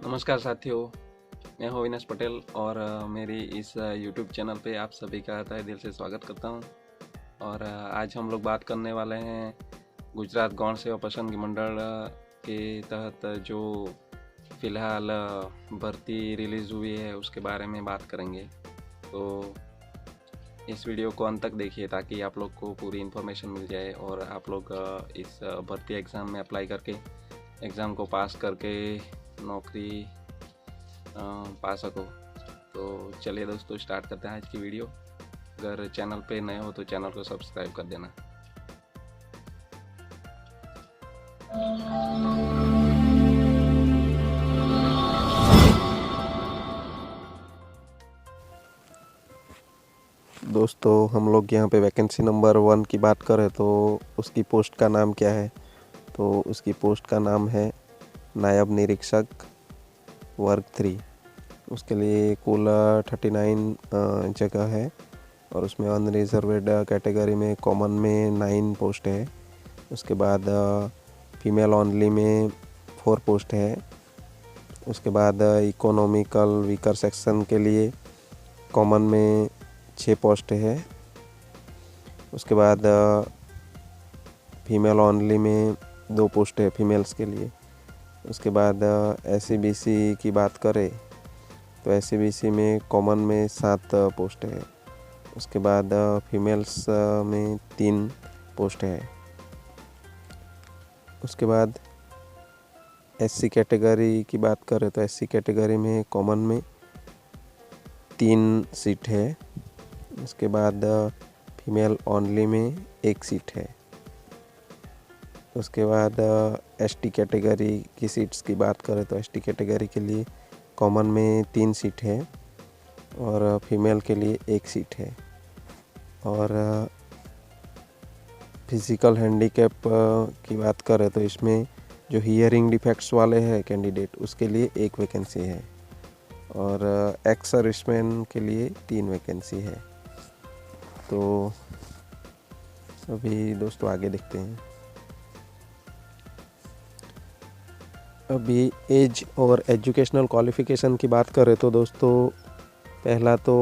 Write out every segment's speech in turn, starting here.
नमस्कार साथियों, मैं हूं अविनाश पटेल और मेरी इस यूट्यूब चैनल पे आप सभी का तहे दिल से स्वागत करता हूं। और आज हम लोग बात करने वाले हैं गुजरात गौण सेवा पसंदगी मंडल के तहत जो फ़िलहाल भर्ती रिलीज़ हुई है उसके बारे में बात करेंगे। तो इस वीडियो को अंत तक देखिए ताकि आप लोग को पूरी इन्फॉर्मेशन मिल जाए और आप लोग इस भर्ती एग्ज़ाम में अप्लाई करके एग्ज़ाम को पास करके नौकरी पा सको। तो चलिए दोस्तों, स्टार्ट करते हैं आज की वीडियो। अगर चैनल पे नए हो तो चैनल को सब्सक्राइब कर देना। दोस्तों, हम लोग यहाँ पे वैकेंसी नंबर 1 की बात करें तो उसकी पोस्ट का नाम क्या है। तो उसकी पोस्ट का नाम है नायब निरीक्षक वर्ग 3। उसके लिए कुल 39 जगह है और उसमें अनरिजर्वेड कैटेगरी में कॉमन में 9 पोस्ट है। उसके बाद फीमेल ओनली में 4 पोस्ट है। उसके बाद इकोनॉमिकल वीकर सेक्शन के लिए कॉमन में 6 पोस्ट है। उसके बाद फीमेल ओनली में 2 पोस्ट है फीमेल्स के लिए। उसके बाद SC/BC की बात करें तो SC/BC में कॉमन में 7 पोस्ट है। उसके बाद फीमेल्स में 3 पोस्ट है। उसके बाद SC कैटेगरी की बात करें तो SC कैटेगरी में कॉमन में 3 सीट है। उसके बाद फीमेल ओनली में 1 सीट है। उसके बाद ST कैटेगरी की सीट्स की बात करें तो ST कैटेगरी के लिए कॉमन में 3 सीट है और फीमेल के लिए 1 सीट है। और फिज़िकल हैंडीकैप की बात करें तो इसमें जो हियरिंग डिफेक्ट्स वाले हैं कैंडिडेट उसके लिए 1 वैकेंसी है और एक्स सर्विसमैन के लिए 3 वैकेंसी है। तो अभी दोस्तों आगे देखते हैं। अभी एज और एजुकेशनल क्वालिफ़िकेशन की बात करें तो दोस्तों पहला तो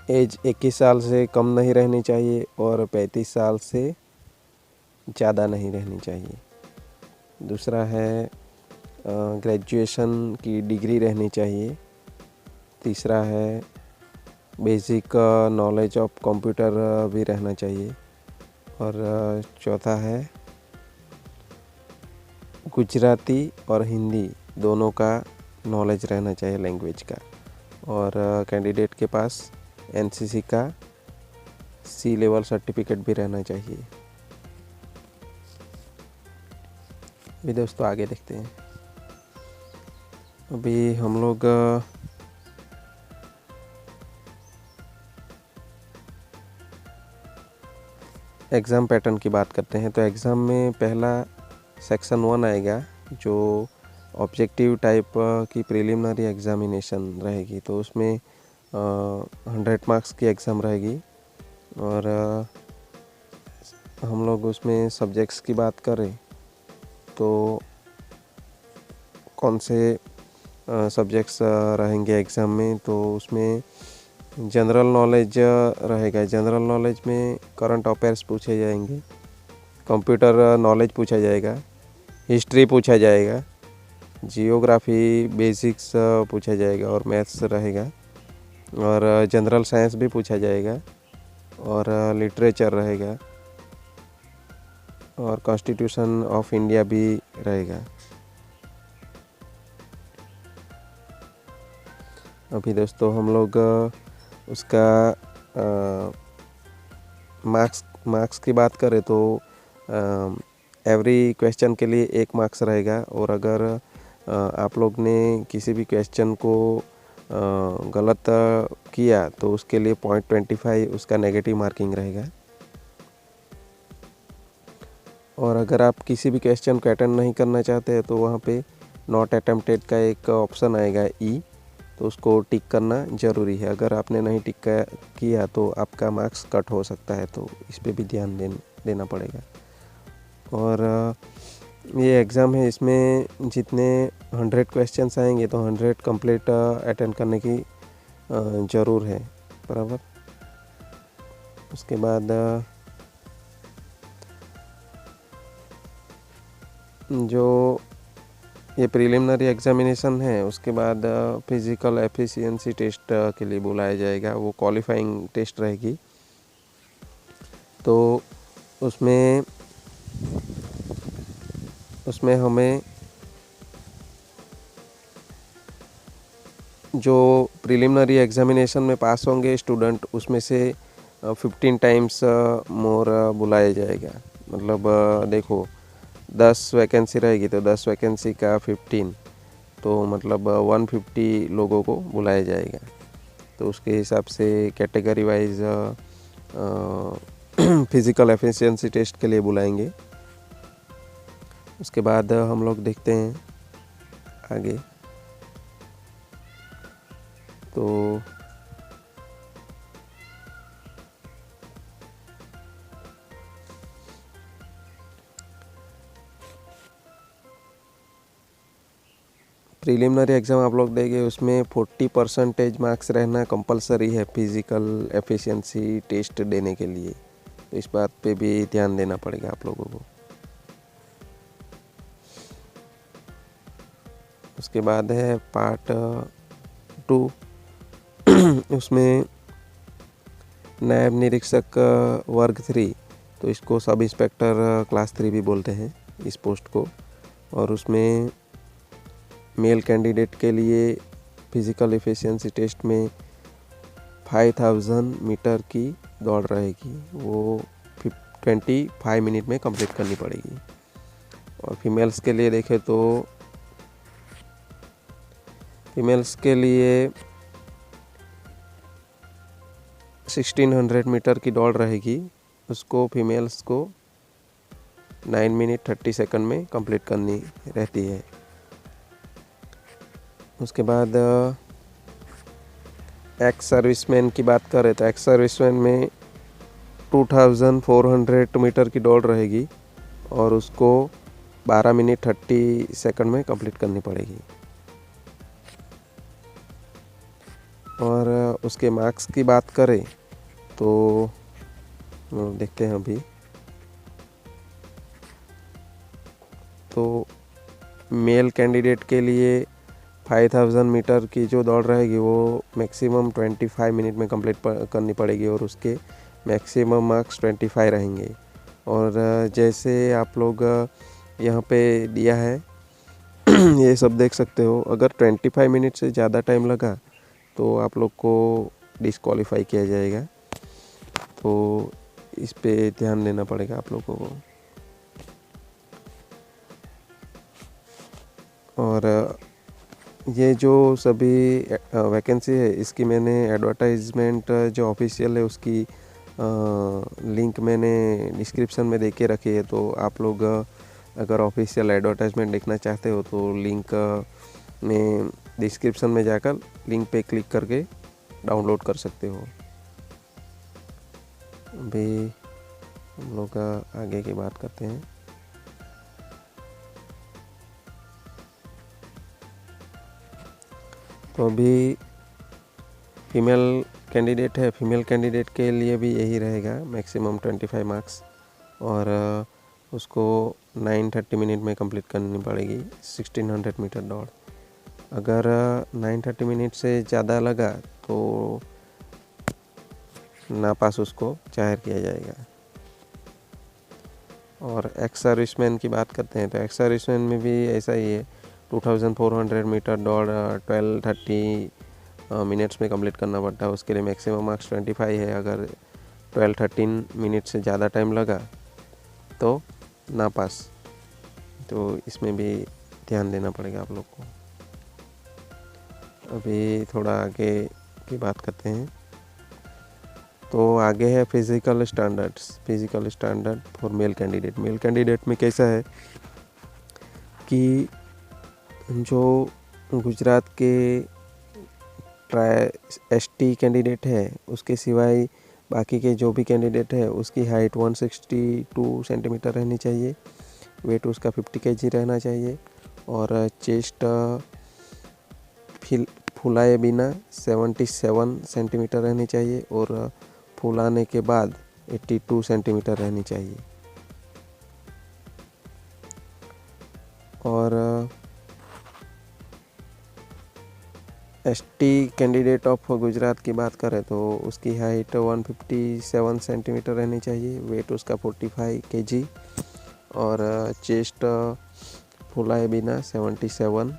एज 21 साल से कम नहीं रहनी चाहिए और 35 साल से ज़्यादा नहीं रहनी चाहिए। दूसरा है ग्रेजुएशन की डिग्री रहनी चाहिए। तीसरा है बेसिक नॉलेज ऑफ कंप्यूटर भी रहना चाहिए। और चौथा है गुजराती और हिंदी दोनों का नॉलेज रहना चाहिए लैंग्वेज का। और कैंडिडेट के पास NCC का C लेवल सर्टिफिकेट भी रहना चाहिए। अभी दोस्तों आगे देखते हैं। अभी हम लोग एग्ज़ाम पैटर्न की बात करते हैं। तो एग्ज़ाम में पहला सेक्शन 1 आएगा जो ऑब्जेक्टिव टाइप की प्रिलिमिनरी एग्ज़ामिनेशन रहेगी। तो उसमें 100 मार्क्स की एग्ज़ाम रहेगी। और हम लोग उसमें सब्जेक्ट्स की बात करें तो कौन से सब्जेक्ट्स रहेंगे एग्ज़ाम में, तो उसमें जनरल नॉलेज रहेगा। जनरल नॉलेज में करंट अफेयर्स पूछे जाएंगे, कंप्यूटर नॉलेज पूछा जाएगा, हिस्ट्री पूछा जाएगा, जियोग्राफी बेसिक्स पूछा जाएगा और मैथ्स रहेगा। और जनरल साइंस भी पूछा जाएगा और लिटरेचर रहेगा और कॉन्स्टिट्यूशन ऑफ इंडिया भी रहेगा। अभी दोस्तों हम लोग उसका मार्क्स की बात करें तो एवरी क्वेश्चन के लिए 1 मार्क्स रहेगा। और अगर आप लोग ने किसी भी क्वेश्चन को गलत किया तो उसके लिए 0.25 उसका नेगेटिव मार्किंग रहेगा। और अगर आप किसी भी क्वेश्चन को अटेंड नहीं करना चाहते हैं तो वहाँ पे नॉट अटेम्प्टेड का एक ऑप्शन आएगा E, तो उसको टिक करना ज़रूरी है। अगर आपने नहीं टिक किया तो आपका मार्क्स कट हो सकता है, तो इस पे भी ध्यान देना पड़ेगा। और ये एग्ज़ाम है, इसमें जितने 100 क्वेश्चंस आएंगे तो 100 कंप्लीट अटेंड करने की ज़रूर है, बराबर। उसके बाद जो ये प्रिलिमिनरी एग्जामिनेशन है, उसके बाद फिज़िकल एफिशिएंसी टेस्ट के लिए बुलाया जाएगा, वो क्वालिफाइंग टेस्ट रहेगी। तो उसमें हमें जो प्रिलिमिनरी एग्जामिनेशन में पास होंगे स्टूडेंट, उसमें से 15 टाइम्स मोर बुलाया जाएगा। मतलब देखो 10 वैकेंसी रहेगी तो 10 वैकेंसी का 15, तो मतलब 150 लोगों को बुलाया जाएगा। तो उसके हिसाब से category wise physical efficiency test के लिए बुलाएंगे। उसके बाद हम लोग देखते हैं आगे। तो प्रीलिमिनरी एग्ज़ाम आप लोग देंगे, उसमें 40% मार्क्स रहना कंपलसरी है फिज़िकल एफिशिएंसी टेस्ट देने के लिए। तो इस बात पे भी ध्यान देना पड़ेगा आप लोगों को। उसके बाद है पार्ट 2। उसमें नायब निरीक्षक वर्ग 3, तो इसको सब इंस्पेक्टर क्लास 3 भी बोलते हैं इस पोस्ट को। और उसमें मेल कैंडिडेट के लिए फिज़िकल एफिशिएंसी टेस्ट में 5000 मीटर की दौड़ रहेगी, वो 25 मिनट में कंप्लीट करनी पड़ेगी। और फीमेल्स के लिए देखें तो फीमेल्स के लिए 1600 मीटर की दौड़ रहेगी, उसको फीमेल्स को 9 मिनट 30 सेकंड में कंप्लीट करनी रहती है। उसके बाद एक्स सर्विसमैन की बात करें तो एक्स सर्विसमैन में 2400 मीटर की दौड़ रहेगी और उसको 12 मिनट 30 सेकंड में कंप्लीट करनी पड़ेगी। और उसके मार्क्स की बात करें तो देखते हैं अभी। तो मेल कैंडिडेट के लिए 5000 मीटर की जो दौड़ रहेगी वो मैक्सिमम 25 मिनट में कंप्लीट करनी पड़ेगी और उसके मैक्सिमम मार्क्स 25 रहेंगे। और जैसे आप लोग यहाँ पे दिया है ये सब देख सकते हो, अगर 25 मिनट से ज़्यादा टाइम लगा तो आप लोग को डिस्क्वालीफाई किया जाएगा। तो इस पे ध्यान देना पड़ेगा आप लोगों को। और ये जो सभी वैकेंसी है, इसकी मैंने एडवर्टाइजमेंट जो ऑफिशियल है उसकी लिंक मैंने डिस्क्रिप्शन में दे के रखी है। तो आप लोग अगर ऑफिशियल एडवर्टाइजमेंट देखना चाहते हो तो लिंक में डिस्क्रिप्शन में जाकर लिंक पे क्लिक करके डाउनलोड कर सकते हो। अभी हम लोग आगे की बात करते हैं। तो अभी फीमेल कैंडिडेट है, फीमेल कैंडिडेट के लिए भी यही रहेगा, मैक्सिमम 25 मार्क्स। और उसको 9:30 मिनट में कंप्लीट करनी पड़ेगी 1600 मीटर दौड़। अगर 9:30 मिनट से ज़्यादा लगा तो नापास उसको जाहिर किया जाएगा। और एक्स सर्विसमैन की बात करते हैं तो एक्स सर्विसमैन में भी ऐसा ही है, 2400 मीटर दौड़ 12:30 मिनट्स में कंप्लीट करना पड़ता है। उसके लिए मैक्सिमम मार्क्स 25 है। अगर 12-13 मिनट से ज़्यादा टाइम लगा तो नापास। तो इसमें भी ध्यान देना पड़ेगा आप लोग को। अभी थोड़ा आगे की बात करते हैं। तो आगे है physical standards, physical standard for male candidate. Male candidate में कैसा है कि जो गुजरात के ST कैंडिडेट है, उसके सिवाय बाकी के जो भी कैंडिडेट है उसकी हाइट 162 सेंटीमीटर रहनी चाहिए। वेट उसका 50 kg रहना चाहिए और चेस्ट फुलाए बिना 77 सेंटीमीटर रहनी चाहिए और फुलाने के बाद 82 सेंटीमीटर रहनी चाहिए। और एसटी कैंडिडेट ऑफ गुजरात की बात करें तो उसकी हाइट 157 सेंटीमीटर रहनी चाहिए, वेट उसका 45 kg और चेस्ट फुलाए बिना 77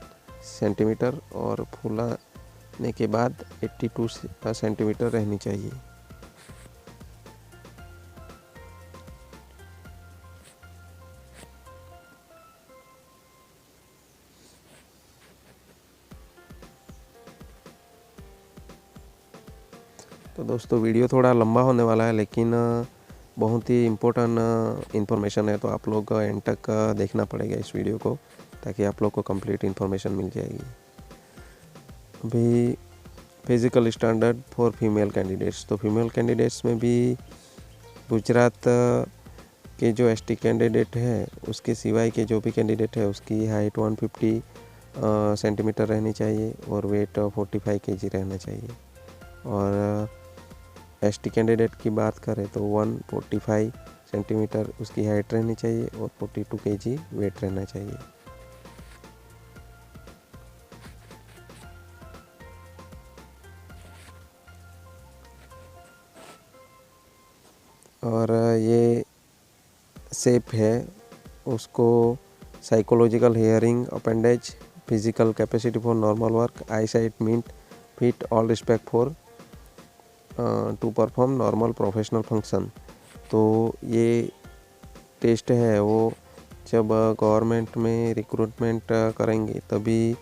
सेंटीमीटर और फुलाने के बाद 82 सेंटीमीटर रहनी चाहिए। तो दोस्तों वीडियो थोड़ा लंबा होने वाला है, लेकिन बहुत ही इम्पोर्टेंट इन्फॉर्मेशन है, तो आप लोग एंड तक देखना पड़ेगा इस वीडियो को, ताकि आप लोग को कंप्लीट इन्फॉर्मेशन मिल जाएगी। अभी physical standard for female candidates, तो फीमेल कैंडिडेट्स में भी गुजरात के जो एसटी कैंडिडेट है उसके सिवाय के जो भी कैंडिडेट है उसकी हाइट 150 सेंटीमीटर रहनी चाहिए और वेट 45 kg रहना चाहिए। और एसटी कैंडिडेट की बात करें तो 145 सेंटीमीटर उसकी हाइट रहनी चाहिए और 42 kg वेट रहना चाहिए। और ये सेप है उसको psychological hearing appendage, physical capacity for normal work, eyesight meet fit all respect for to perform normal professional function. तो ये टेस्ट है वो जब गवर्नमेंट में रिक्रूटमेंट करेंगे तभी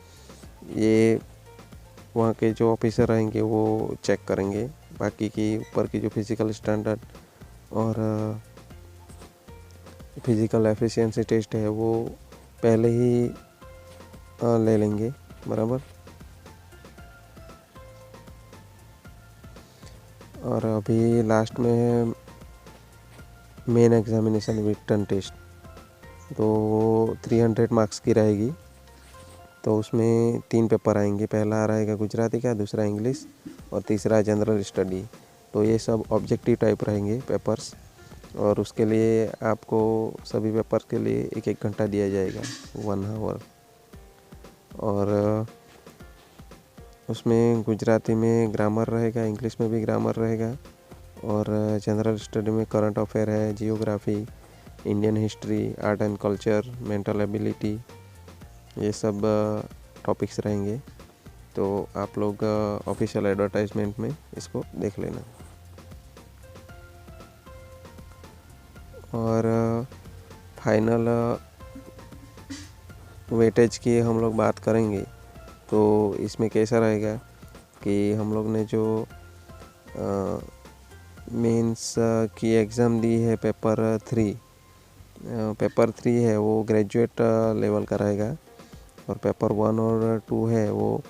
ये वहाँ के जो ऑफिसर रहेंगे वो चेक करेंगे। बाकी की ऊपर की जो फिज़िकल स्टैंडर्ड और फिज़िकल एफिशिएंसी टेस्ट है वो पहले ही ले लेंगे, बराबर। और अभी लास्ट में है मेन एग्जामिनेशन रिटन टेस्ट, तो वो 300 मार्क्स की रहेगी। तो उसमें 3 पेपर आएंगे, पहला रहेगा गुजराती का, दूसरा इंग्लिश और तीसरा जनरल स्टडी। तो ये सब ऑब्जेक्टिव टाइप रहेंगे पेपर्स और उसके लिए आपको सभी पेपर के लिए 1-1 घंटा दिया जाएगा, 1 आवर। और उसमें गुजराती में ग्रामर रहेगा, इंग्लिश में भी ग्रामर रहेगा और जनरल स्टडी में करंट अफेयर है, geography, Indian history, art and culture, mental ability, ये सब टॉपिक्स रहेंगे। तो आप लोग ऑफिशियल एडवर्टाइजमेंट में इसको देख लेना। और फाइनल वेटेज की हम लोग बात करेंगे तो इसमें कैसा रहेगा कि हम लोग ने जो मेंस की एग्ज़ाम दी है पेपर 3 है वो ग्रेजुएट लेवल का रहेगा और पेपर 1 और 2 है वो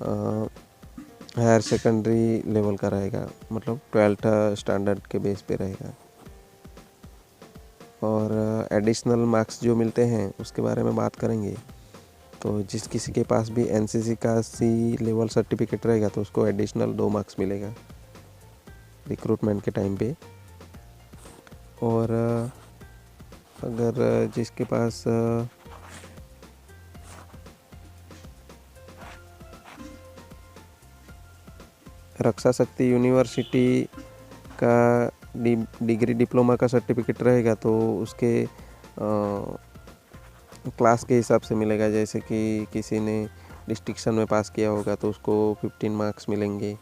हायर सेकेंडरी लेवल का रहेगा, मतलब 12th स्टैंडर्ड के बेस पे रहेगा। और एडिशनल मार्क्स जो मिलते हैं उसके बारे में बात करेंगे। तो जिस किसी के पास भी एनसीसी का C लेवल सर्टिफिकेट रहेगा तो उसको एडिशनल 2 मार्क्स मिलेगा रिक्रूटमेंट के टाइम पे। और अगर जिसके पास रक्षा शक्ति यूनिवर्सिटी का डिग्री डिप्लोमा का सर्टिफिकेट रहेगा तो उसके क्लास के हिसाब से मिलेगा। जैसे कि किसी ने डिस्टिंक्शन में पास किया होगा तो उसको 15 मार्क्स मिलेंगे,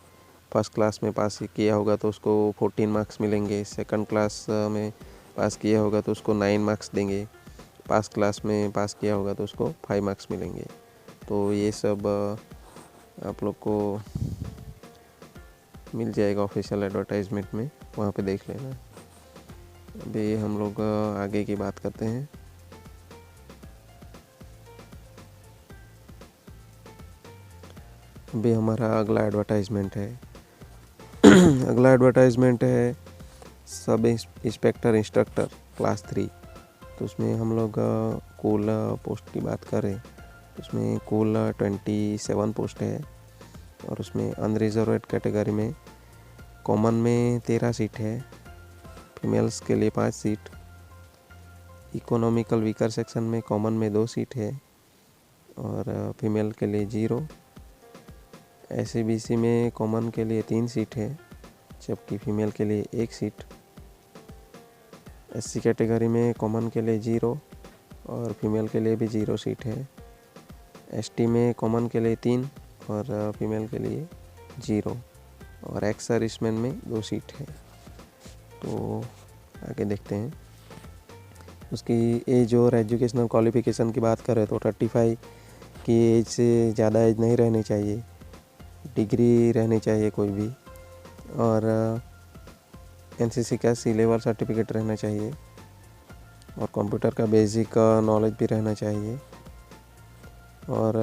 फर्स्ट क्लास में पास किया होगा तो उसको 14 मार्क्स मिलेंगे, सेकंड क्लास में पास किया होगा तो उसको 9 मार्क्स देंगे, पास क्लास में पास किया होगा तो उसको 5 मार्क्स मिलेंगे। तो ये सब आप लोग को मिल जाएगा ऑफिशियल एडवर्टाइजमेंट में, वहाँ पे देख लेना। अभी हम लोग आगे की बात करते हैं। अभी हमारा अगला एडवर्टाइजमेंट है अगला एडवर्टाइजमेंट है सब इंस्पेक्टर इंस्ट्रक्टर क्लास 3। तो उसमें हम लोग कुल पोस्ट की बात करें तो उसमें कुल 27 पोस्ट है। और उसमें अनरिजर्वेड कैटेगरी में कॉमन में 13 सीट है, फीमेल्स के लिए 5 सीट, इकोनॉमिकल वीकर सेक्शन में कॉमन में 2 सीट है और फीमेल के लिए 0। SCBC में कॉमन के लिए 3 सीट है जबकि फीमेल के लिए 1 सीट। SC कैटेगरी में कॉमन के लिए 0 और फीमेल के लिए भी 0 सीट है। ST में कॉमन के लिए 3 और फीमेल के लिए 0 और एक्स सर्विसमैन में 2 सीट है। तो आगे देखते हैं उसकी एज और एजुकेशनल क्वालिफ़िकेशन की बात करें तो 35 की एज से ज़्यादा एज नहीं रहनी चाहिए, डिग्री रहनी चाहिए कोई भी, और NCC का C लेवल सर्टिफिकेट रहना चाहिए और कंप्यूटर का बेसिक नॉलेज भी रहना चाहिए और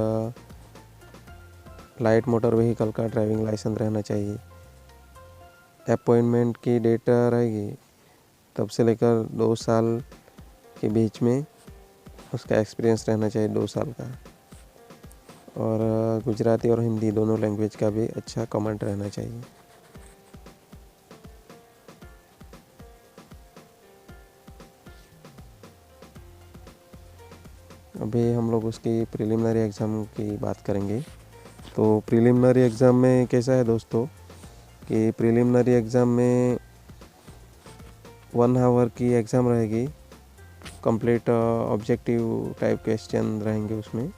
लाइट मोटर व्हीकल का ड्राइविंग लाइसेंस रहना चाहिए। अपॉइंटमेंट की डेट रहेगी तब से लेकर 2 साल के बीच में उसका एक्सपीरियंस रहना चाहिए 2 साल का और गुजराती और हिंदी दोनों लैंग्वेज का भी अच्छा कमांड रहना चाहिए। अभी हम लोग उसकी प्रिलिमिनरी एग्ज़ाम की बात करेंगे। तो प्रिलिमिनरी एग्ज़ाम में कैसा है दोस्तों कि प्रिलिमिनरी एग्ज़ाम में 1 आवर की एग्ज़ाम रहेगी, कंप्लीट ऑब्जेक्टिव टाइप क्वेश्चन रहेंगे उसमें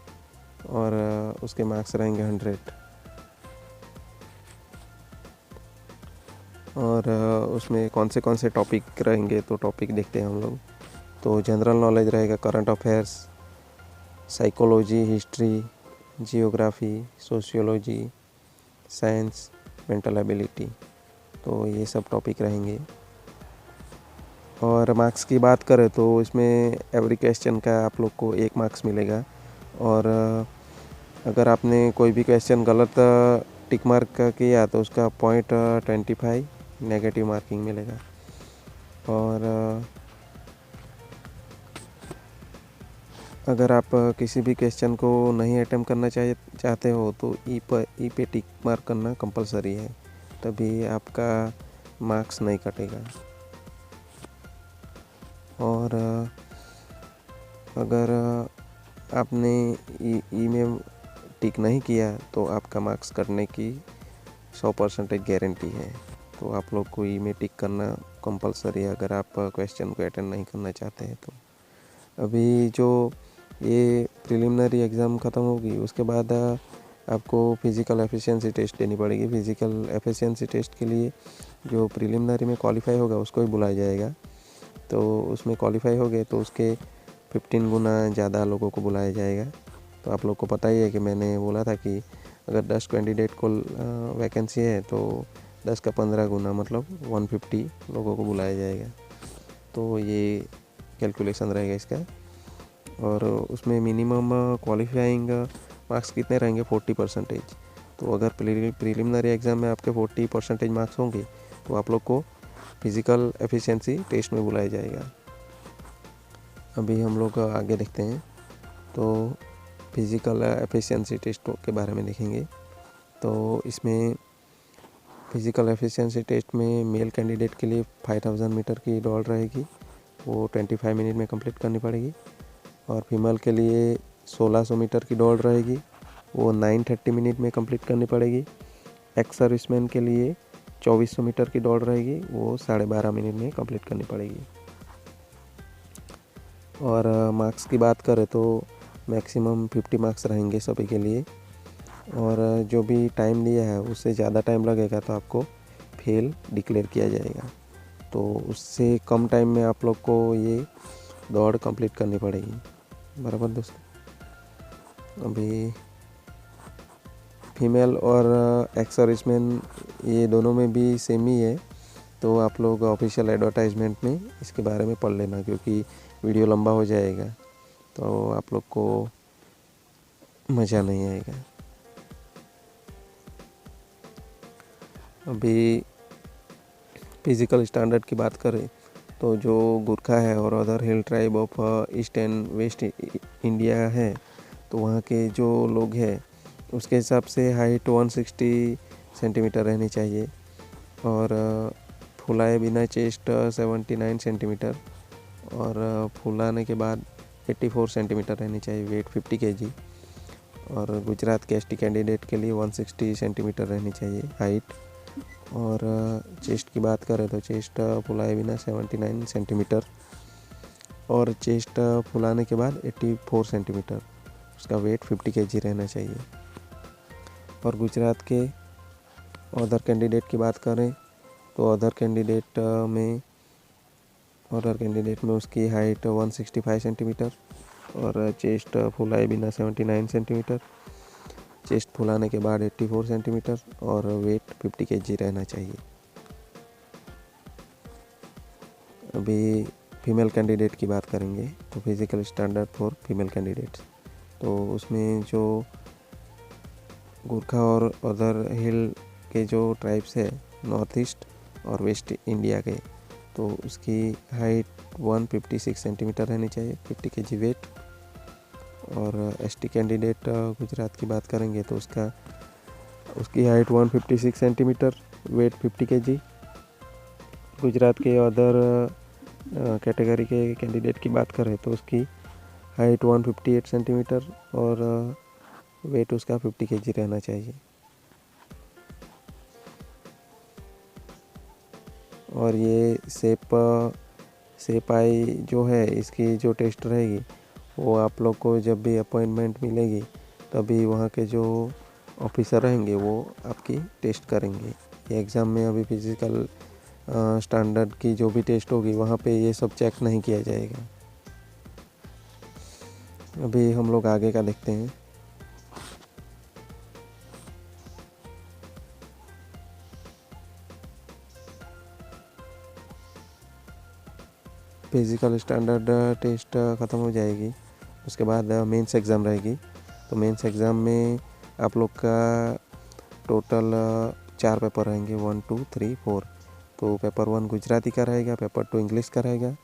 और उसके मार्क्स रहेंगे 100 और उसमें कौन से टॉपिक रहेंगे तो टॉपिक देखते हैं हम लोग। तो जनरल नॉलेज रहेगा, current affairs, psychology, history, geography, sociology, science, mental ability, तो ये सब टॉपिक रहेंगे। और मार्क्स की बात करें तो इसमें एवरी क्वेश्चन का आप लोग को 1 मार्क्स मिलेगा और अगर आपने कोई भी क्वेश्चन गलत टिक मार्क किया तो उसका 0.25 नेगेटिव मार्किंग मिलेगा। और अगर आप किसी भी क्वेश्चन को नहीं अटेम्प्ट करना चाहते हो तो ई पे टिक मार्क करना कंपलसरी है, तभी आपका मार्क्स नहीं कटेगा। और अगर आपने ई में टिक नहीं किया तो आपका मार्क्स कटने की 100% गारंटी है। तो आप लोग को ई में टिक करना कंपलसरी है अगर आप क्वेश्चन को अटेंड नहीं करना चाहते हैं तो। अभी जो ये प्रिलिमिनरी एग्ज़ाम ख़त्म होगी उसके बाद आपको फिज़िकल एफिशिएंसी टेस्ट देनी पड़ेगी। फिज़िकल एफिशिएंसी टेस्ट के लिए जो प्रिलिमिनरी में क्वालिफाई होगा उसको ही बुलाया जाएगा। तो उसमें क्वालिफाई हो गए तो उसके 15 गुना ज़्यादा लोगों को बुलाया जाएगा। तो आप लोग को पता ही है कि मैंने बोला था कि अगर 10 कैंडिडेट को वैकेंसी है तो 10 का 15 गुना मतलब 150 लोगों को बुलाया जाएगा। तो ये कैलकुलेशन रहेगा इसका। और उसमें मिनिमम क्वालिफाइंग मार्क्स कितने रहेंगे 40%। तो अगर प्रिलिमिनरी एग्ज़ाम में आपके 40% मार्क्स होंगे तो आप लोग को फिज़िकल एफिशिएंसी टेस्ट में बुलाया जाएगा। अभी हम लोग आगे देखते हैं तो फिज़िकल एफिशिएंसी टेस्ट के बारे में देखेंगे। तो इसमें फिज़िकल एफिशिएंसी टेस्ट में मेल कैंडिडेट के लिए 5000 मीटर की दौड़ रहेगी, वो 25 मिनट में कंप्लीट करनी पड़ेगी। और फीमेल के लिए 1600 मीटर की दौड़ रहेगी, वो 930 मिनट में कंप्लीट करनी पड़ेगी। एक्स सर्विसमैन के लिए 2400 मीटर की दौड़ रहेगी, वो 12.5 मिनट में कंप्लीट करनी पड़ेगी। और मार्क्स की बात करें तो मैक्सिमम 50 मार्क्स रहेंगे सभी के लिए और जो भी टाइम दिया है उससे ज़्यादा टाइम लगेगा तो आपको फेल डिक्लेयर किया जाएगा। तो उससे कम टाइम में आप लोग को ये दौड़ कंप्लीट करनी पड़ेगी, बराबर दोस्तों। अभी फीमेल और एक्स सर्विसमैन ये दोनों में भी सेम ही है, तो आप लोग ऑफिशियल एडवर्टाइजमेंट में इसके बारे में पढ़ लेना क्योंकि वीडियो लंबा हो जाएगा तो आप लोग को मज़ा नहीं आएगा। अभी फिज़िकल स्टैंडर्ड की बात करें तो जो गुरखा है और other hill tribe of east and waste India है, तो वहाँ के जो लोग हैं उसके हिसाब से हाइट 160 सेंटीमीटर रहनी चाहिए और फुलाए बिना चेस्ट 79 सेंटीमीटर और फुलाने के बाद 84 सेंटीमीटर रहनी चाहिए, वेट 50 kg। और गुजरात के एसटी कैंडिडेट के लिए 160 सेंटीमीटर रहनी चाहिए हाइट। और चेस्ट की बात करें तो चेस्ट फुलाए बिना 79 सेंटीमीटर और चेस्ट फुलाने के बाद 84 सेंटीमीटर, उसका वेट 50 kg रहना चाहिए। और गुजरात के अदर कैंडिडेट की बात करें तो अदर कैंडिडेट में उसकी हाइट 165 सेंटीमीटर और चेस्ट फुलाए बिना 79 सेंटीमीटर, चेस्ट फुलाने के बाद 84 सेंटीमीटर और वेट 50 kg रहना चाहिए। अभी फीमेल कैंडिडेट की बात करेंगे तो physical standard for female candidates, तो उसमें जो गुरखा और अदर हिल के जो ट्राइब्स है नॉर्थ ईस्ट और वेस्ट इंडिया के, तो उसकी हाइट 156 सेंटीमीटर रहनी चाहिए, 50 kg वेट। और एसटी कैंडिडेट गुजरात की बात करेंगे तो उसकी height 156 centimetre, weight 50 kg। Gujarat के अदर कैटेगरी के कैंडिडेट की बात करें तो उसकी हाइट 158 सेंटीमीटर और वेट उसका 50 kg रहना चाहिए। और ये सेपाई जो है, इसकी जो टेस्ट रहेगी वो आप लोग को जब भी अपॉइंटमेंट मिलेगी तभी वहाँ के जो ऑफिसर रहेंगे वो आपकी टेस्ट करेंगे। ये एग्ज़ाम में अभी फिज़िकल स्टैंडर्ड की जो भी टेस्ट होगी वहाँ पे ये सब चेक नहीं किया जाएगा। अभी हम लोग आगे का देखते हैं। फिज़िकल स्टैंडर्ड टेस्ट ख़त्म हो जाएगी, उसके बाद मेंस एग्ज़ाम रहेगी। तो मेंस एग्ज़ाम में आप लोग का टोटल 4 पेपर रहेंगे, 1 2 3 4। तो पेपर 1 गुजराती का रहेगा, पेपर 2 इंग्लिश का रहेगा,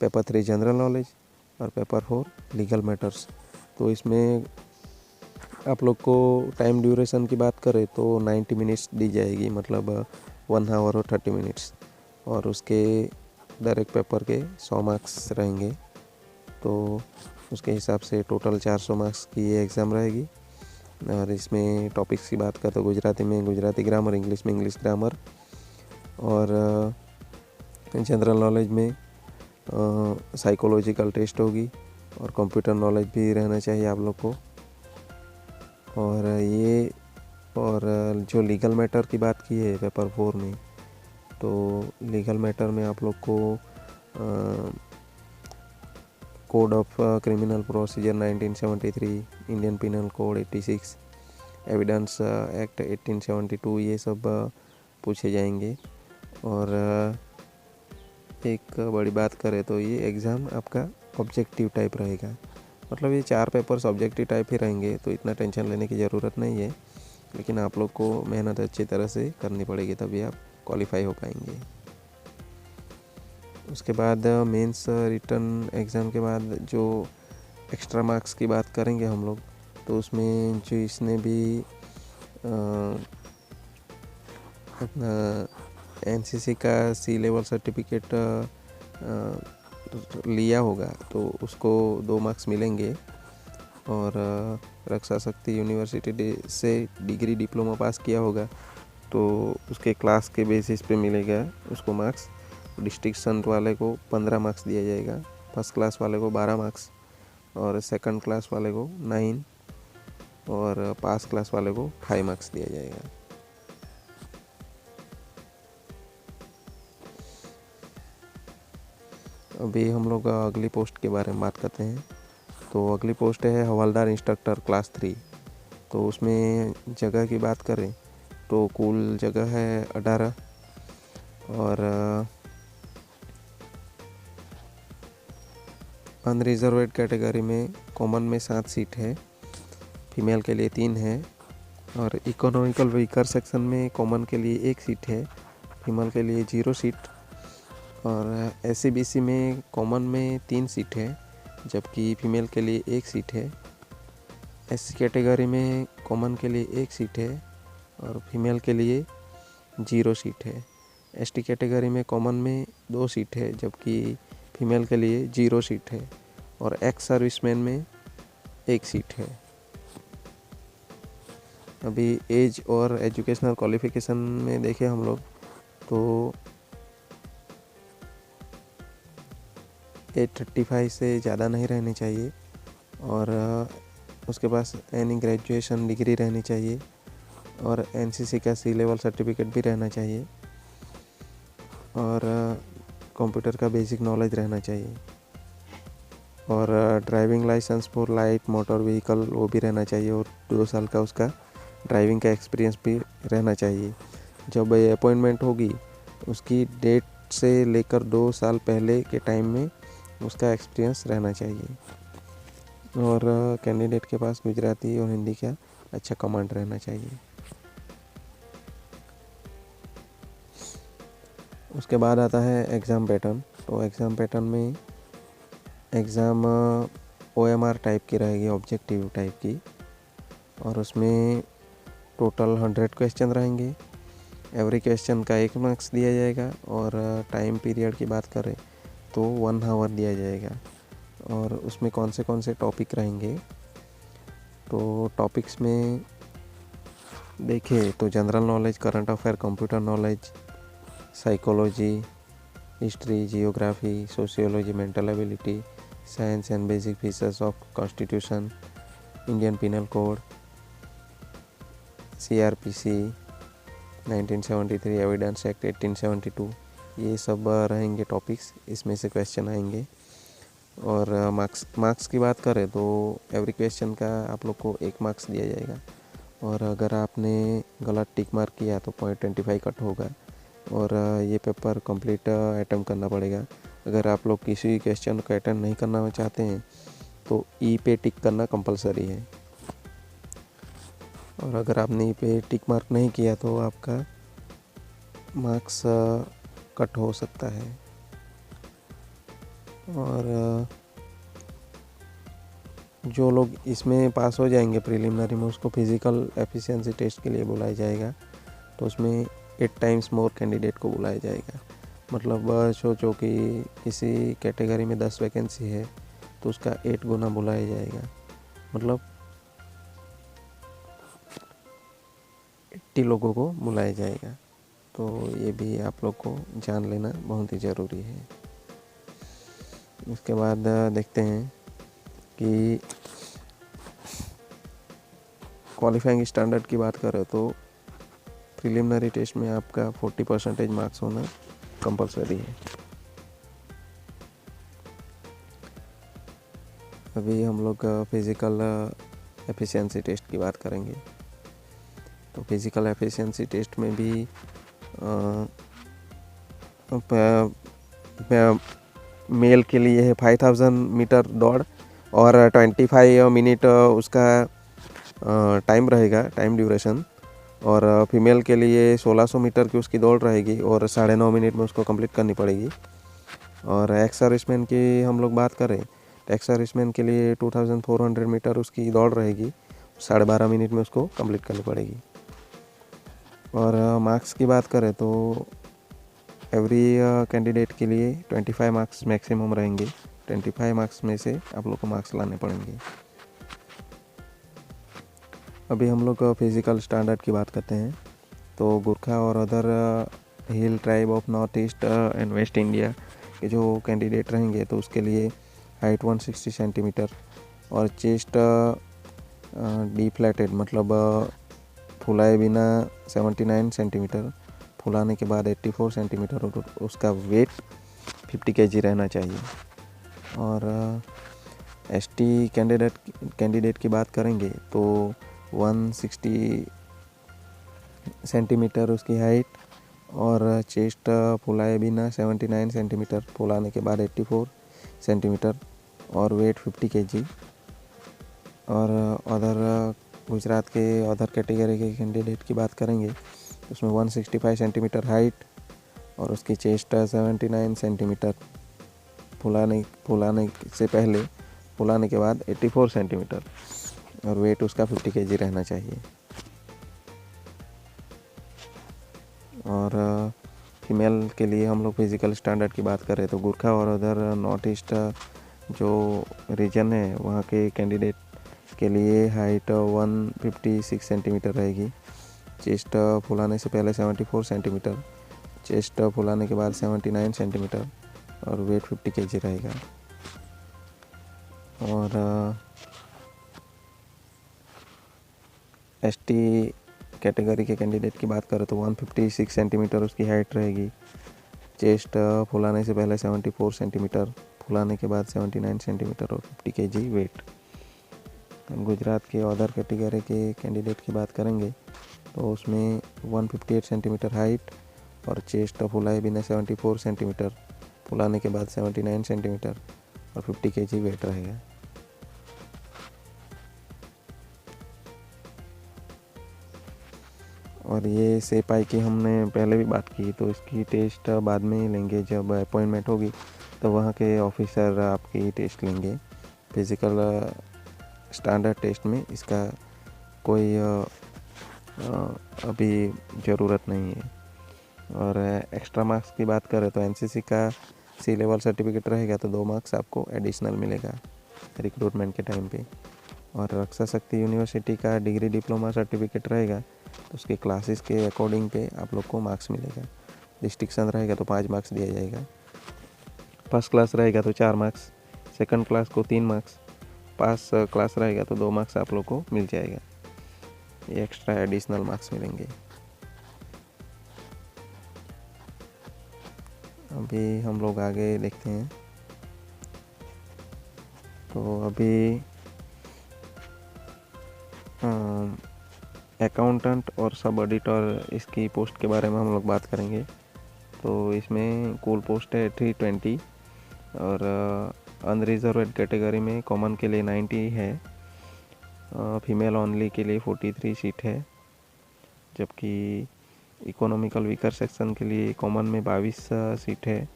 पेपर 3 जनरल नॉलेज और पेपर 4 लीगल मैटर्स। तो इसमें आप लोग को टाइम ड्यूरेशन की बात करें तो 90 मिनट्स दी जाएगी, मतलब 1 आवर और 30 मिनट्स। और उसके डायरेक्ट पेपर के 100 मार्क्स रहेंगे, तो उसके हिसाब से टोटल 400 मार्क्स की ये एग्ज़ाम रहेगी। और इसमें टॉपिक्स की बात करें तो गुजराती में गुजराती ग्रामर, इंग्लिश में इंग्लिश ग्रामर और जनरल नॉलेज में साइकोलॉजिकल टेस्ट होगी और कंप्यूटर नॉलेज भी रहना चाहिए आप लोग को। और जो लीगल मैटर की बात की है पेपर 4 में, तो लीगल मैटर में आप लोग को code of criminal procedure 1973, Indian penal code 86, evidence act 1872 ये सब पूछे जाएंगे। और एक बड़ी बात करें तो ये एग्ज़ाम आपका ऑब्जेक्टिव टाइप रहेगा, मतलब ये 4 पेपर्स ऑब्जेक्टिव टाइप ही रहेंगे, तो इतना टेंशन लेने की ज़रूरत नहीं है। लेकिन आप लोग को मेहनत अच्छी तरह से करनी पड़ेगी, तभी आप क्वालिफाई हो पाएंगे। उसके बाद मेंस रिटर्न एग्ज़ाम के बाद जो एक्स्ट्रा मार्क्स की बात करेंगे हम लोग, तो उसमें जो इसने भी अपना एनसीसी का सी लेवल सर्टिफिकेट लिया होगा तो उसको 2 मार्क्स मिलेंगे। और रक्षा शक्ति यूनिवर्सिटी से डिग्री डिप्लोमा पास किया होगा तो उसके क्लास के बेसिस पे मिलेगा उसको मार्क्स। डिस्टिंक्शन वाले को 15 मार्क्स दिया जाएगा, फर्स्ट क्लास वाले को 12 मार्क्स और सेकंड क्लास वाले को 9 और पास क्लास वाले को 5 मार्क्स दिया जाएगा। अभी हम लोग अगली पोस्ट के बारे में बात करते हैं। तो अगली पोस्ट है हवलदार इंस्ट्रक्टर क्लास 3। तो उसमें जगह की बात करें तो कुल जगह है 18 और अनरिजर्वेड कैटेगरी में कॉमन में 7 सीट है, फीमेल के लिए 3 है। और इकोनॉमिकल व्हीकर सेक्शन में कॉमन के लिए 1 सीट है, फीमेल के लिए 0 सीट। और SCBC में कॉमन में 3 सीट है, जबकि फीमेल के लिए 1 सीट है। SC कैटेगरी में कॉमन के लिए 1 सीट है और फीमेल के लिए 0 सीट है। ST कैटेगरी में कॉमन में 2 सीट है, जबकि फीमेल के लिए 0 सीट है और एक्स सर्विसमैन में 1 सीट है। अभी एज और एजुकेशनल क्वालिफ़िकेशन में देखें हम लोग तो एज 35 से ज़्यादा नहीं रहनी चाहिए और उसके पास एनी ग्रेजुएशन डिग्री रहनी चाहिए और NCC का C लेवल सर्टिफिकेट भी रहना चाहिए और कंप्यूटर का बेसिक नॉलेज रहना चाहिए और driving licence for light motor vehicle वो भी रहना चाहिए और 2 साल का उसका ड्राइविंग का एक्सपीरियंस भी रहना चाहिए। जब ये अपॉइंटमेंट होगी उसकी डेट से लेकर 2 साल पहले के टाइम में उसका एक्सपीरियंस रहना चाहिए और कैंडिडेट के पास गुजराती और हिंदी का अच्छा कमांड रहना चाहिए। उसके बाद आता है एग्ज़ाम पैटर्न। तो एग्ज़ाम पैटर्न में एग्ज़ाम OMR टाइप की रहेगी, ऑब्जेक्टिव टाइप की, और उसमें टोटल 100 क्वेश्चन रहेंगे। एवरी क्वेश्चन का 1 मार्क्स दिया जाएगा और टाइम पीरियड की बात करें तो 1 आवर दिया जाएगा। और उसमें कौन से टॉपिक रहेंगे तो टॉपिक्स में देखें तो general knowledge, current affair, computer knowledge, psychology, history, geography, sociology, mental ability, science and basic features of constitution, Indian penal code, CRPC 1973, evidence act 1872, ये सब रहेंगे टॉपिक्स। इसमें से क्वेश्चन आएंगे और मार्क्स की बात करें तो एवरी क्वेश्चन का आप लोग को 1 मार्क्स दिया जाएगा और अगर आपने गलत टिक मार्क किया तो 0.25 कट होगा और ये पेपर कंप्लीट अटेम्प्ट करना पड़ेगा। अगर आप लोग किसी क्वेश्चन को अटेम्प्ट नहीं करना चाहते हैं तो ई पे टिक करना कंपलसरी है और अगर आपने ई पे टिक मार्क नहीं किया तो आपका मार्क्स कट हो सकता है। और जो लोग इसमें पास हो जाएंगे प्रीलिमिनरी में उसको फिज़िकल एफिशिएंसी टेस्ट के लिए बुलाया जाएगा, तो उसमें 8 टाइम्स मोर कैंडिडेट को बुलाया जाएगा। मतलब सोचो कि किसी कैटेगरी में 10 वैकेंसी है तो उसका 8 गुना बुलाया जाएगा, मतलब 80 लोगों को बुलाया जाएगा। तो ये भी आप लोग को जान लेना बहुत ही ज़रूरी है। उसके बाद देखते हैं कि क्वालिफाइंग स्टैंडर्ड की बात करें तो प्रीलिमिनरी टेस्ट में आपका 40% मार्क्स होना कंपलसरी है। अभी हम लोग फिज़िकल एफिशिएंसी टेस्ट की बात करेंगे। तो फिज़िकल एफिशिएंसी टेस्ट में भी मेल के लिए है 5000 मीटर दौड़ और 25 मिनट उसका टाइम रहेगा, टाइम ड्यूरेशन, और फीमेल के लिए 1600 मीटर की उसकी दौड़ रहेगी और 9.5 मिनट में उसको कंप्लीट करनी पड़ेगी। और एक्स सर्विसमैन की हम लोग बात करें तो एक्स सर्विसमैन के लिए 2400 मीटर उसकी दौड़ रहेगी, 12.5 मिनट में उसको कंप्लीट करनी पड़ेगी। और मार्क्स की बात करें तो एवरी कैंडिडेट के लिए 25 मार्क्स मैक्सिमम रहेंगे। 25 मार्क्स में से आप लोग को मार्क्स लाने पड़ेंगे। अभी हम लोग फिज़िकल स्टैंडर्ड की बात करते हैं। तो गोरखा और other hill tribe of north east and waste India के जो कैंडिडेट रहेंगे तो उसके लिए हाइट 160 सेंटीमीटर और चेस्ट डिफ्लैटेड मतलब फुलाए बिना 79 सेंटीमीटर, फुलाने के बाद 84 सेंटीमीटर और उसका वेट 50 kg रहना चाहिए। और ST कैंडिडेट की बात करेंगे तो 160 सेंटीमीटर उसकी हाइट और चेस्ट फुलाए बिना 79 सेंटीमीटर, फुलाने के बाद 84 सेंटीमीटर और वेट 50 kg। और अदर गुजरात के अदर कैटेगरी के कैंडिडेट की बात करेंगे उसमें 165 सेंटीमीटर हाइट और उसकी चेस्ट 79 सेंटीमीटर, फुलाने से पहले, फुलाने के बाद 84 सेंटीमीटर, और वेट उसका 50 kg रहना चाहिए। और फीमेल के लिए हम लोग फिज़िकल स्टैंडर्ड की बात करें तो गोरखा और उधर नॉर्थ ईस्ट जो रीजन है वहाँ के कैंडिडेट के लिए हाइट 156 सेंटीमीटर रहेगी। चेस्ट फुलाने से पहले 74 सेंटीमीटर, चेस्ट फुलाने के बाद 79 सेंटीमीटर, और वेट 50 kg रहेगा। और एसटी कैटेगरी के कैंडिडेट की बात करें तो 156 सेंटीमीटर उसकी हाइट रहेगी। चेस्ट फुलाने से पहले 74 सेंटीमीटर, फुलाने के बाद 79 सेंटीमीटर और 50 kg वेट। हम गुजरात के अदर कैटेगरी के कैंडिडेट की बात करेंगे तो उसमें 158 सेंटीमीटर हाइट और चेस्ट फुलाए बिना 74 सेंटीमीटर, फुलाने के बाद 79 सेंटीमीटर और 50 kg वेट रहेगा। और ये सेपाई की हमने पहले भी बात की, तो इसकी टेस्ट बाद में ही लेंगे, जब अपॉइंटमेंट होगी तो वहाँ के ऑफिसर आपकी टेस्ट लेंगे। फिज़िकल स्टैंडर्ड टेस्ट में इसका कोई अभी ज़रूरत नहीं है। और एक्स्ट्रा मार्क्स की बात करें तो एनसीसी का सी लेवल सर्टिफिकेट रहेगा तो 2 मार्क्स आपको एडिशनल मिलेगा रिक्रूटमेंट के टाइम पे। और रक्षा शक्ति यूनिवर्सिटी का डिग्री डिप्लोमा सर्टिफिकेट रहेगा तो उसके क्लासेस के अकॉर्डिंग पे आप लोग को मार्क्स मिलेगा। डिस्टिंक्शन रहेगा तो 5 मार्क्स दिया जाएगा, फर्स्ट क्लास रहेगा तो 4 मार्क्स, सेकंड क्लास को 3 मार्क्स, पास क्लास रहेगा तो 2 मार्क्स आप लोग को मिल जाएगा। ये एक्स्ट्रा एडिशनल मार्क्स मिलेंगे। अभी हम लोग आगे देखते हैं। तो अभी अकाउंटेंट और सब ऑडिटर इसकी पोस्ट के बारे में हम लोग बात करेंगे। तो इसमें कुल पोस्ट है 320 और अनरिजर्वेड कैटेगरी में कॉमन के लिए 90 है, फीमेल ओनली के लिए 43 सीट है, जबकि इकोनॉमिकल वीकर सेक्शन के लिए कॉमन में 22 सीट है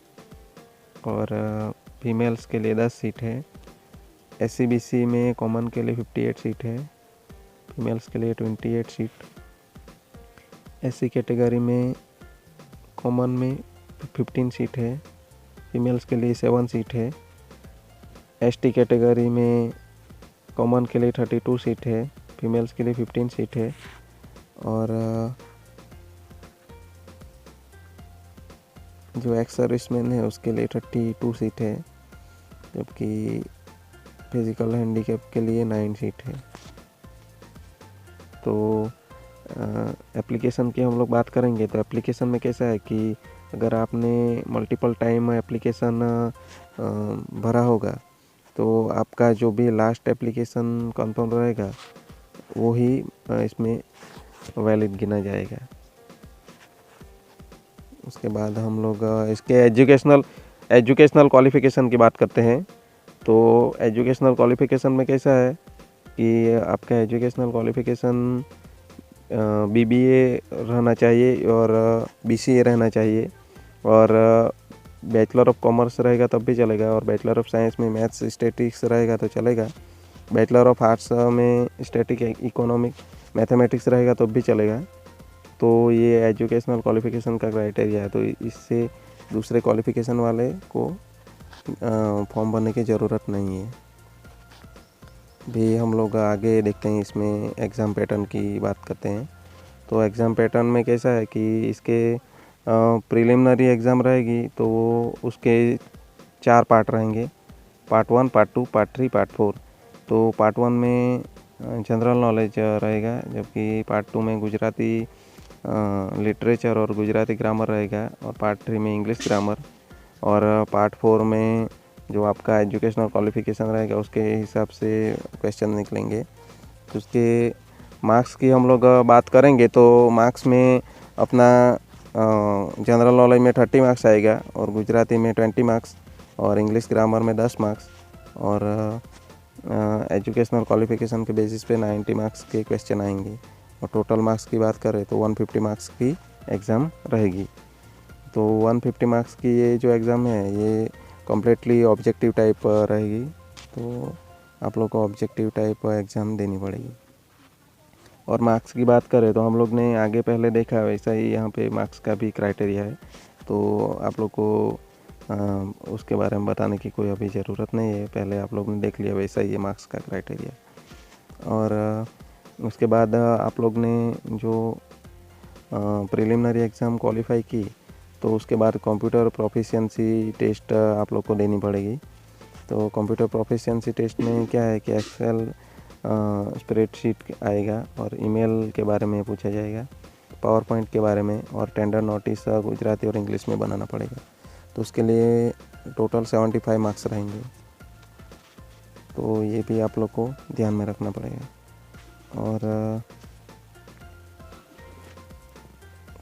और फीमेल्स के लिए 10 सीट है। SC/BC में कॉमन के लिए 58 सीट है, फीमेल्स के लिए 28 सीट। SC कैटेगरी में कॉमन में 15 सीट है, फीमेल्स के लिए 7 सीट है। ST कैटेगरी में कॉमन के लिए 32 सीट है, फीमेल्स के लिए 15 सीट है। और जो एक्स सर्विसमैन है उसके लिए 32 सीट है, जबकि फिज़िकल हैंडीकैप के लिए 9 सीट है। तो एप्लीकेशन की हम लोग बात करेंगे तो एप्लीकेशन में कैसा है कि अगर आपने मल्टीपल टाइम एप्लीकेशन भरा होगा तो आपका जो भी लास्ट एप्लीकेशन कंफर्म रहेगा वो ही इसमें वैलिड गिना जाएगा। उसके बाद हम लोग इसके एजुकेशनल क्वालिफ़िकेशन की बात करते हैं। तो एजुकेशनल क्वालिफ़िकेशन में कैसा है कि आपका एजुकेशनल क्वालिफ़िकेशन BBA रहना चाहिए और BCA रहना चाहिए, और बैचलर ऑफ कॉमर्स रहेगा तब भी चलेगा, और बैचलर ऑफ साइंस में मैथ्स स्टैटिक्स रहेगा तो चलेगा, बैचलर ऑफ आर्ट्स में स्टैटिक इकोनॉमिक मैथमेटिक्स रहेगा तब भी चलेगा। तो ये एजुकेशनल क्वालिफ़िकेशन का क्राइटेरिया है, तो इससे दूसरे क्वालिफ़िकेशन वाले को फॉर्म भरने की ज़रूरत नहीं है। भी हम लोग आगे देखते हैं, इसमें एग्ज़ाम पैटर्न की बात करते हैं। तो एग्ज़ाम पैटर्न में कैसा है कि इसके प्रिलिमिनरी एग्ज़ाम रहेगी तो वो उसके 4 पार्ट रहेंगे, पार्ट 1, पार्ट 2, पार्ट 3, पार्ट 4। तो पार्ट 1 में जनरल नॉलेज रहेगा, जबकि पार्ट 2 में गुजराती लिटरेचर और गुजराती ग्रामर रहेगा, और पार्ट 3 में इंग्लिश ग्रामर, और पार्ट 4 में जो आपका एजुकेशनल क्वालिफ़िकेशन रहेगा उसके हिसाब से क्वेश्चन निकलेंगे। तो उसके मार्क्स की हम लोग बात करेंगे तो मार्क्स में अपना जनरल नॉलेज में 30 मार्क्स आएगा, और गुजराती में 20 मार्क्स, और इंग्लिश ग्रामर में 10 मार्क्स, और एजुकेशनल क्वालिफ़िकेशन के बेसिस पे 90 मार्क्स के क्वेश्चन आएंगे। और टोटल मार्क्स की बात करें तो 150 मार्क्स की एग्ज़ाम रहेगी। तो 150 मार्क्स की ये जो एग्ज़ाम है ये कम्प्लीटली ऑब्जेक्टिव टाइप रहेगी। तो आप लोग को ऑब्जेक्टिव टाइप एग्ज़ाम देनी पड़ेगी। और मार्क्स की बात करें तो हम लोग ने आगे पहले देखा वैसा ही यहाँ पे मार्क्स का भी क्राइटेरिया है। तो आप लोग को उसके बारे में बताने की कोई अभी ज़रूरत नहीं है, पहले आप लोग ने देख लिया वैसा ही है मार्क्स का क्राइटेरिया। और उसके बाद आप लोग ने जो प्रिलिमिनरी एग्ज़ाम क्वालिफाई की तो उसके बाद कंप्यूटर प्रोफिशिएंसी टेस्ट आप लोग को देनी पड़ेगी। तो कंप्यूटर प्रोफिशिएंसी टेस्ट में क्या है कि एक्सेल स्प्रेडशीट आएगा और ईमेल के बारे में पूछा जाएगा, पावर पॉइंट के बारे में, और टेंडर नोटिस गुजराती और इंग्लिश में बनाना पड़ेगा। तो उसके लिए टोटल 75 मार्क्स रहेंगे। तो ये भी आप लोग को ध्यान में रखना पड़ेगा। और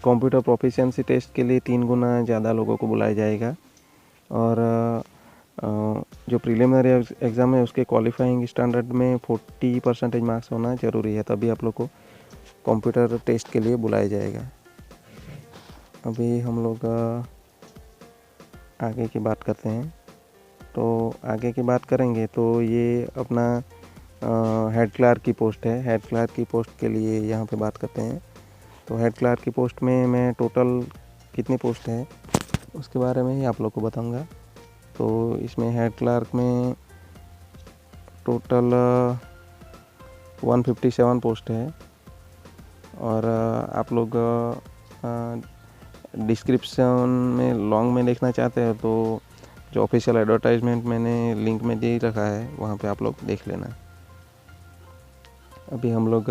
कंप्यूटर प्रोफिशिएंसी टेस्ट के लिए 3 गुना ज़्यादा लोगों को बुलाया जाएगा। और जो प्रीलिमिनरी एग्ज़ाम है उसके क्वालिफाइंग स्टैंडर्ड में 40% मार्क्स होना ज़रूरी है, तभी आप लोग को कंप्यूटर टेस्ट के लिए बुलाया जाएगा। अभी हम लोग आगे की बात करते हैं। तो आगे की बात करेंगे तो ये अपना हेड क्लार्क की पोस्ट है। हेड क्लार्क की पोस्ट के लिए यहाँ पे बात करते हैं। तो हेड क्लार्क की पोस्ट में मैं टोटल कितनी पोस्ट है उसके बारे में ही आप लोग को बताऊँगा। तो इसमें हेड क्लार्क में टोटल 157 पोस्ट है। और आप लोग डिस्क्रिप्शन में लॉन्ग में देखना चाहते हैं तो जो ऑफिशियल एडवर्टाइजमेंट मैंने लिंक में दे रखा है वहाँ पे आप लोग देख लेना। अभी हम लोग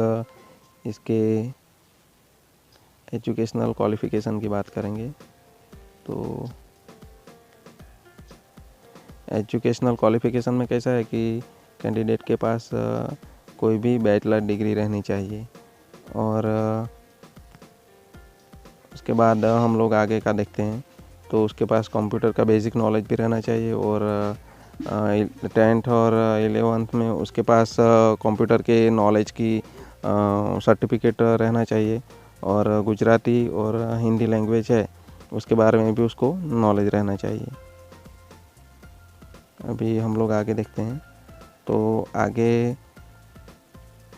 इसके एजुकेशनल क्वालिफ़िकेशन की बात करेंगे। तो एजुकेशनल क्वालिफ़िकेशन में कैसा है कि कैंडिडेट के पास कोई भी बैचलर डिग्री रहनी चाहिए। और उसके बाद हम लोग आगे का देखते हैं। तो उसके पास कंप्यूटर का बेसिक नॉलेज भी रहना चाहिए। और 10th और 11th में उसके पास कंप्यूटर के नॉलेज की सर्टिफिकेट रहना चाहिए। और गुजराती और हिंदी लैंग्वेज है उसके बारे में भी उसको नॉलेज रहना चाहिए। अभी हम लोग आगे देखते हैं। तो आगे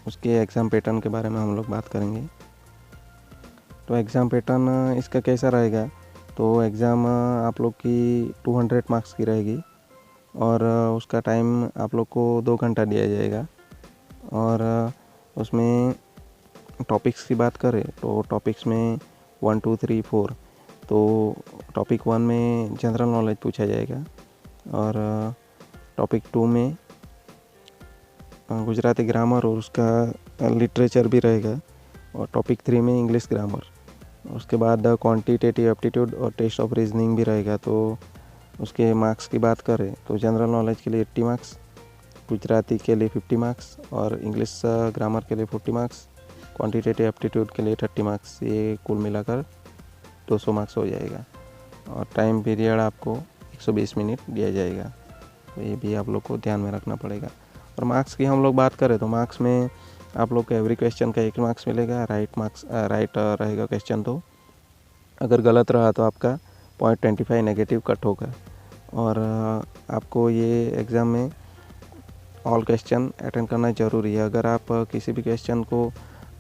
उसके एग्ज़ाम पैटर्न के बारे में हम लोग बात करेंगे। तो एग्ज़ाम पैटर्न इसका कैसा रहेगा, तो एग्ज़ाम आप लोग की 200 मार्क्स की रहेगी। और उसका टाइम आप लोग को 2 घंटा दिया जाएगा। और उसमें टॉपिक्स की बात करें तो टॉपिक्स में 1 2 3 4। तो टॉपिक 1 में जनरल नॉलेज पूछा जाएगा। और टॉपिक 2 में गुजराती ग्रामर और उसका लिटरेचर भी रहेगा। और टॉपिक 3 में इंग्लिश ग्रामर। उसके बाद क्वांटिटेटिव एप्टीट्यूड और टेस्ट ऑफ रीजनिंग भी रहेगा। तो उसके मार्क्स की बात करें तो जनरल नॉलेज के लिए 80 मार्क्स, गुजराती के लिए 50 मार्क्स, और इंग्लिश ग्रामर के लिए 40 मार्क्स, क्वांटिटेटिव एप्टीट्यूड के लिए 30 मार्क्स। ये कुल मिलाकर 200 मार्क्स हो जाएगा। और टाइम पीरियड आपको 120 मिनट दिया जाएगा। तो ये भी आप लोग को ध्यान में रखना पड़ेगा। और मार्क्स की हम लोग बात करें तो मार्क्स में आप लोग को एवरी क्वेश्चन का 1 मार्क्स मिलेगा। राइट रहेगा क्वेश्चन तो अगर गलत रहा तो आपका 0.25 नेगेटिव कट होगा। और आपको ये एग्ज़ाम में ऑल क्वेश्चन अटेंड करना ज़रूरी है। अगर आप किसी भी क्वेश्चन को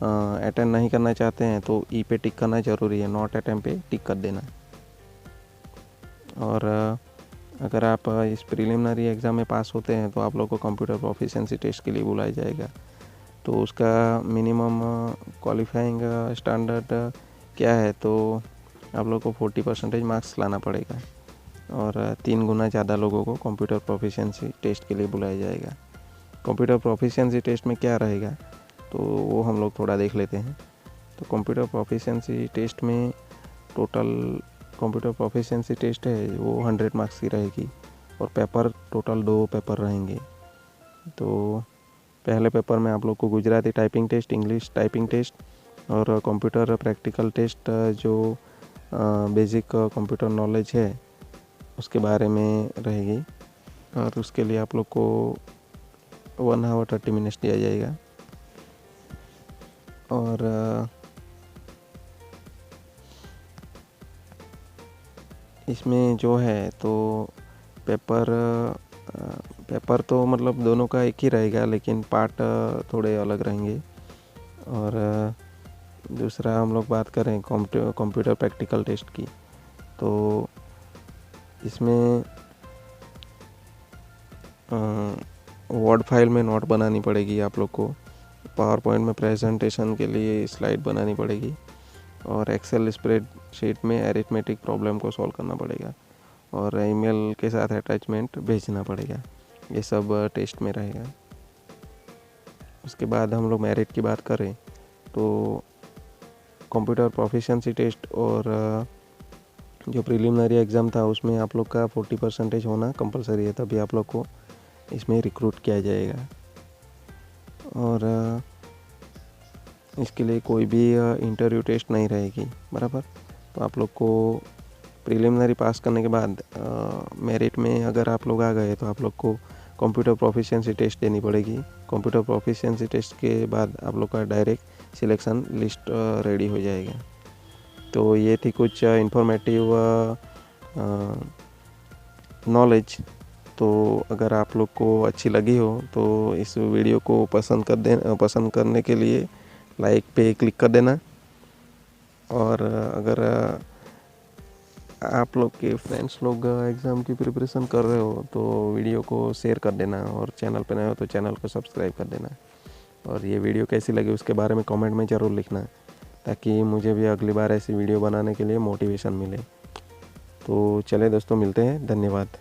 अटेंड नहीं करना चाहते हैं तो ई पे टिक करना ज़रूरी है, नॉट अटेम्प्ट पे टिक कर देना। और अगर आप इस प्रीलिमिनरी एग्ज़ाम में पास होते हैं तो आप लोग को कंप्यूटर प्रोफिशिएंसी टेस्ट के लिए बुलाया जाएगा। तो उसका मिनिमम क्वालिफाइंग स्टैंडर्ड क्या है, तो आप लोग को 40% मार्क्स लाना पड़ेगा। और 3 गुना ज़्यादा लोगों को कंप्यूटर प्रोफिशिएंसी टेस्ट के लिए बुलाया जाएगा। कंप्यूटर प्रोफिशिएंसी टेस्ट में क्या रहेगा तो वो हम लोग थोड़ा देख लेते हैं। तो कंप्यूटर प्रोफिशिएंसी टेस्ट में टोटल कंप्यूटर प्रोफिशिएंसी टेस्ट है वो 100 मार्क्स की रहेगी। और पेपर टोटल 2 पेपर रहेंगे। तो पहले पेपर में आप लोग को Gujarati typing test, English typing test और कंप्यूटर प्रैक्टिकल टेस्ट जो बेसिक कंप्यूटर नॉलेज है उसके बारे में रहेगी। और उसके लिए आप लोग को 1 आवर 30 मिनट्स दिया जाएगा। और इसमें जो है तो पेपर पेपर तो मतलब दोनों का एक ही रहेगा, लेकिन पार्ट थोड़े अलग रहेंगे। और दूसरा हम लोग बात करें कंप्यूटर प्रैक्टिकल टेस्ट की, तो इसमें वर्ड फाइल में नोट बनानी पड़ेगी आप लोग को, पावर पॉइंट में प्रेजेंटेशन के लिए स्लाइड बनानी पड़ेगी, और एक्सेल स्प्रेडशीट में अरिथमेटिक प्रॉब्लम को सॉल्व करना पड़ेगा, और ईमेल के साथ अटैचमेंट भेजना पड़ेगा। ये सब टेस्ट में रहेगा। उसके बाद हम लोग मेरिट की बात करें तो कंप्यूटर प्रोफिशिएंसी टेस्ट और जो प्रिलिमिनरी एग्ज़ाम था उसमें आप लोग का 40% होना कंपलसरी है, तभी आप लोग को इसमें रिक्रूट किया जाएगा। और इसके लिए कोई भी इंटरव्यू टेस्ट नहीं रहेगी, बराबर। तो आप लोग को प्रिलिमिनरी पास करने के बाद मेरिट में अगर आप लोग आ गए तो आप लोग को कंप्यूटर प्रोफिशिएंसी टेस्ट देनी पड़ेगी। कंप्यूटर प्रोफिशिएंसी टेस्ट के बाद आप लोग का डायरेक्ट सिलेक्शन लिस्ट रेडी हो जाएगा। तो ये थी कुछ इंफॉर्मेटिव नॉलेज। तो अगर आप लोग को अच्छी लगी हो तो इस वीडियो को पसंद करने के लिए लाइक पे क्लिक कर देना। और अगर आप लोग के फ्रेंड्स लोग एग्ज़ाम की प्रिपरेशन कर रहे हो तो वीडियो को शेयर कर देना, और चैनल पे नए हो तो चैनल को सब्सक्राइब कर देना। और ये वीडियो कैसी लगी उसके बारे में कमेंट में ज़रूर लिखना, ताकि मुझे भी अगली बार ऐसी वीडियो बनाने के लिए मोटिवेशन मिले। तो चलिए दोस्तों, मिलते हैं। धन्यवाद।